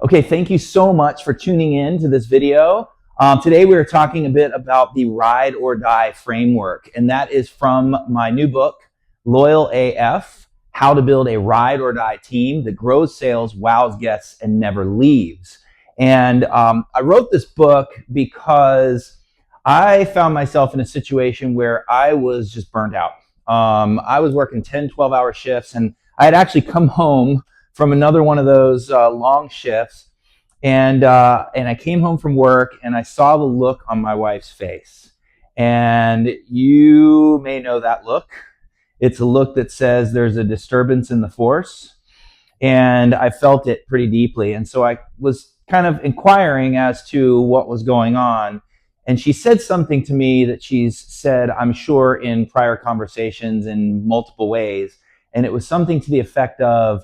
Okay, thank you so much for tuning in to this video. Today we are talking a bit about the ride or die framework, and that is from my new book, Loyal AF, How to Build a Ride or Die Team That Grows Sales, Wows Guests, and Never Leaves. And I wrote this book because I found myself in a situation where I was just burnt out. I was working 10, 12-hour shifts, and I had actually come home from another one of those long shifts, and I came home from work and I saw the look on my wife's face, and you may know that look. It's a look that says there's a disturbance in the force, and I felt it pretty deeply. And so I was kind of inquiring as to what was going on, and she said something to me that she's said, I'm sure, in prior conversations in multiple ways, and it was something to the effect of,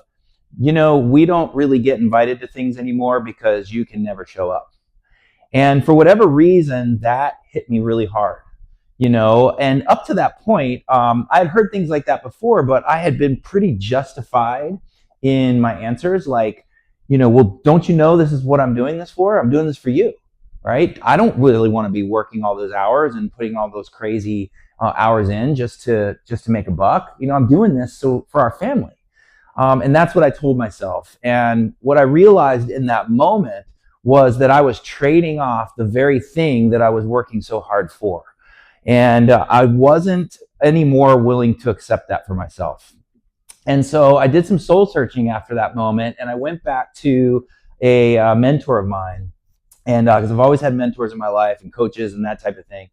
we don't really get invited to things anymore because you can never show up. And for whatever reason, that hit me really hard, and up to that point, I had heard things like that before, but I had been pretty justified in my answers. Like, well, don't you know this is what I'm doing this for? I'm doing this for you, right? I don't really want to be working all those hours and putting all those crazy hours in just to make a buck. I'm doing this for our family. And that's what I told myself. And what I realized in that moment was that I was trading off the very thing that I was working so hard for. And I wasn't anymore willing to accept that for myself. And so I did some soul searching after that moment, and I went back to a mentor of mine. And because I've always had mentors in my life and coaches and that type of thing.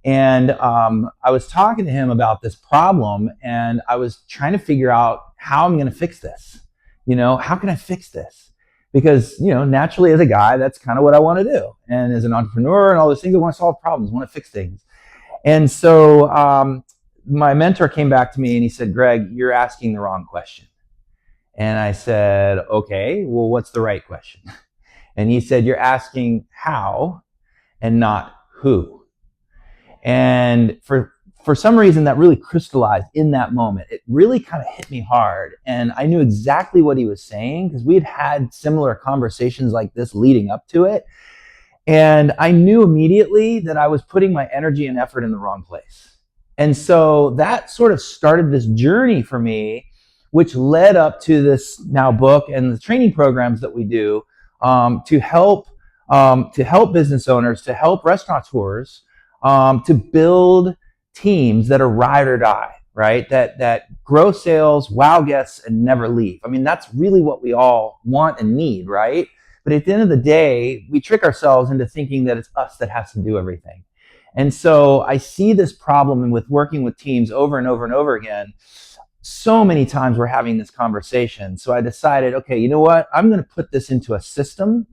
And I was talking to him about this problem, and I was trying to figure out how I'm going to fix this. How can I fix this? Because, naturally as a guy, that's kind of what I want to do. And as an entrepreneur and all those things, I want to solve problems, I want to fix things. And so my mentor came back to me and he said, Greg, you're asking the wrong question. And I said, okay, well, what's the right question? And he said, you're asking how and not who. And for some reason that really crystallized in that moment. It really kind of hit me hard. And I knew exactly what he was saying because we had had similar conversations like this leading up to it. And I knew immediately that I was putting my energy and effort in the wrong place. And so that sort of started this journey for me, which led up to this now book and the training programs that we do to help business owners, to help restaurateurs, to build teams that are ride or die, right? That grow sales, wow guests, and never leave. I mean, that's really what we all want and need, right? But at the end of the day, we trick ourselves into thinking that it's us that has to do everything. And so I see this problem with working with teams over and over and over again. So many times we're having this conversation. So I decided, okay, you know what? I'm going to put this into a system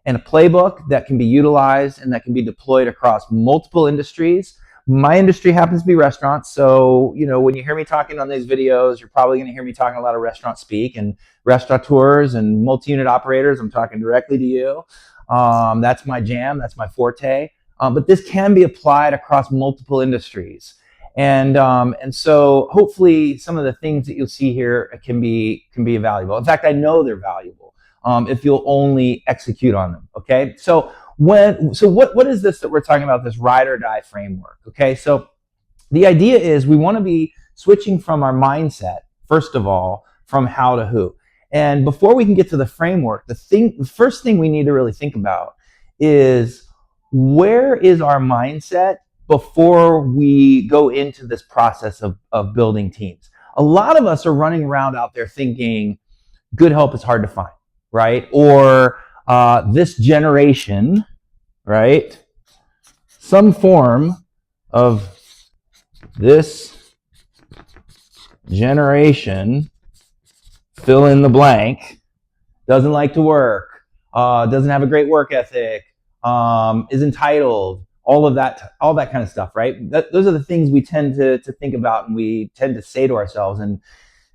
and a playbook that can be utilized and that can be deployed across multiple industries. My industry happens to be restaurants, so when you hear me talking on these videos, you're probably going to hear me talking a lot of restaurant speak and restaurateurs and multi-unit operators. I'm talking directly to you. That's my jam. That's my forte. But this can be applied across multiple industries, and so hopefully some of the things that you'll see here can be valuable. In fact, I know they're valuable if you'll only execute on them. Okay, so. What is this that we're talking about, this ride or die framework? Okay, so the idea is we want to be switching from our mindset, first of all, from how to who. And before we can get to the framework, the first thing we need to really think about is, where is our mindset before we go into this process of building teams? A lot of us are running around out there thinking good help is hard to find, right? Or this generation, right? Some form of this generation, fill in the blank, doesn't like to work, doesn't have a great work ethic, is entitled, all that kind of stuff, right? Those are the things we tend to think about and we tend to say to ourselves and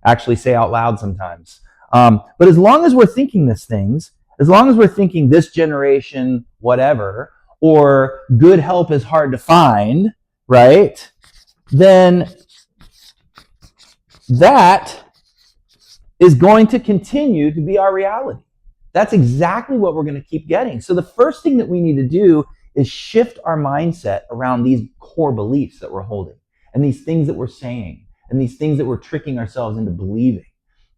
actually say out loud sometimes. But as long as we're thinking these things, as long as we're thinking this generation, whatever, or good help is hard to find, right? Then that is going to continue to be our reality. That's exactly what we're going to keep getting. So the first thing that we need to do is shift our mindset around these core beliefs that we're holding and these things that we're saying and these things that we're tricking ourselves into believing,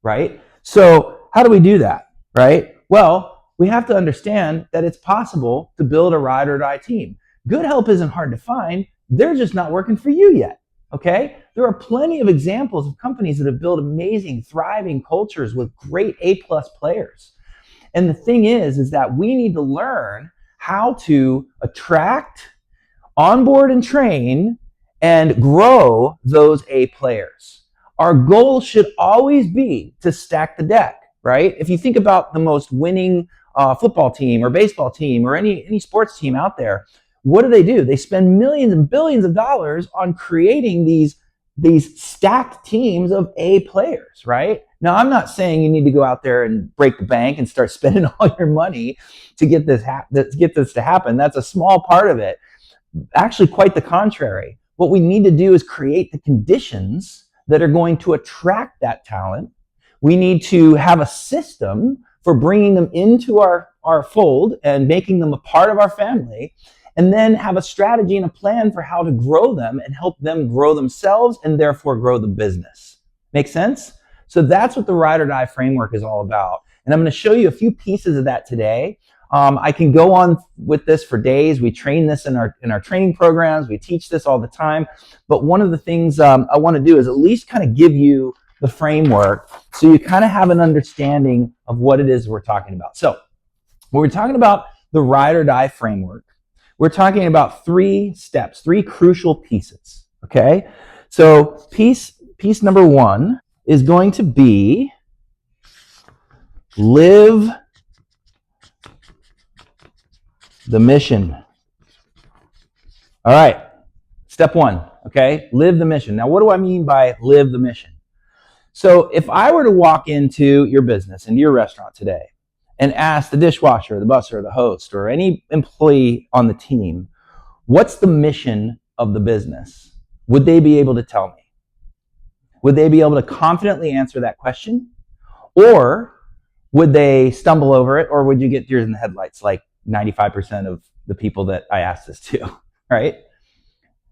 right? So how do we do that, right? Well, we have to understand that it's possible to build a ride or die team. Good help isn't hard to find. They're just not working for you yet, okay? There are plenty of examples of companies that have built amazing, thriving cultures with great A-plus players. And the thing is that we need to learn how to attract, onboard, and train and grow those A players. Our goal should always be to stack the deck, right? If you think about the most winning football team or baseball team or any sports team out there, what do? They spend millions and billions of dollars on creating these stacked teams of A players, right? Now, I'm not saying you need to go out there and break the bank and start spending all your money to get this to happen. That's a small part of it. Actually, quite the contrary. What we need to do is create the conditions that are going to attract that talent. We need to have a system for bringing them into our fold and making them a part of our family, and then have a strategy and a plan for how to grow them and help them grow themselves and therefore grow the business. Make sense? So that's what the ride or die framework is all about. And I'm going to show you a few pieces of that today. I can go on with this for days. We train this in our training programs. We teach this all the time. But one of the things I want to do is at least kind of give you the framework so you kind of have an understanding of what it is we're talking about. So when we're talking about the ride or die framework, we're talking about 3 steps, 3 crucial pieces, okay? So piece number 1 is going to be live the mission. All right, step 1, okay? Live the mission. Now, what do I mean by live the mission? So if I were to walk into your business, into your restaurant today, and ask the dishwasher, the busser, the host, or any employee on the team, what's the mission of the business? Would they be able to tell me? Would they be able to confidently answer that question? Or would they stumble over it? Or would you get deers in the headlights like 95% of the people that I asked this to, right?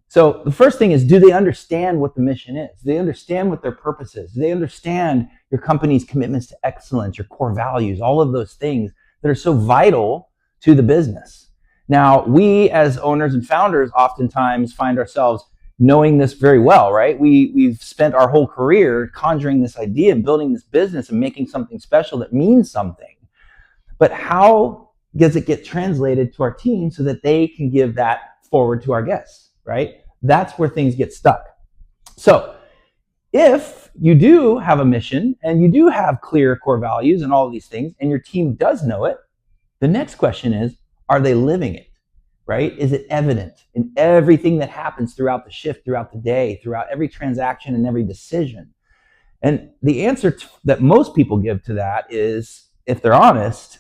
So the first thing is, do they understand what the mission is? Do they understand what their purpose is? Do they understand your company's commitments to excellence, your core values, all of those things that are so vital to the business? Now, we as owners and founders oftentimes find ourselves knowing this very well, right? We've spent our whole career conjuring this idea and building this business and making something special that means something. But how does it get translated to our team so that they can give that forward to our guests, right? That's where things get stuck. So if you do have a mission and you do have clear core values and all of these things, and your team does know it, the next question is, are they living it, right? Is it evident in everything that happens throughout the shift, throughout the day, throughout every transaction and every decision? And the answer that most people give to that is, if they're honest,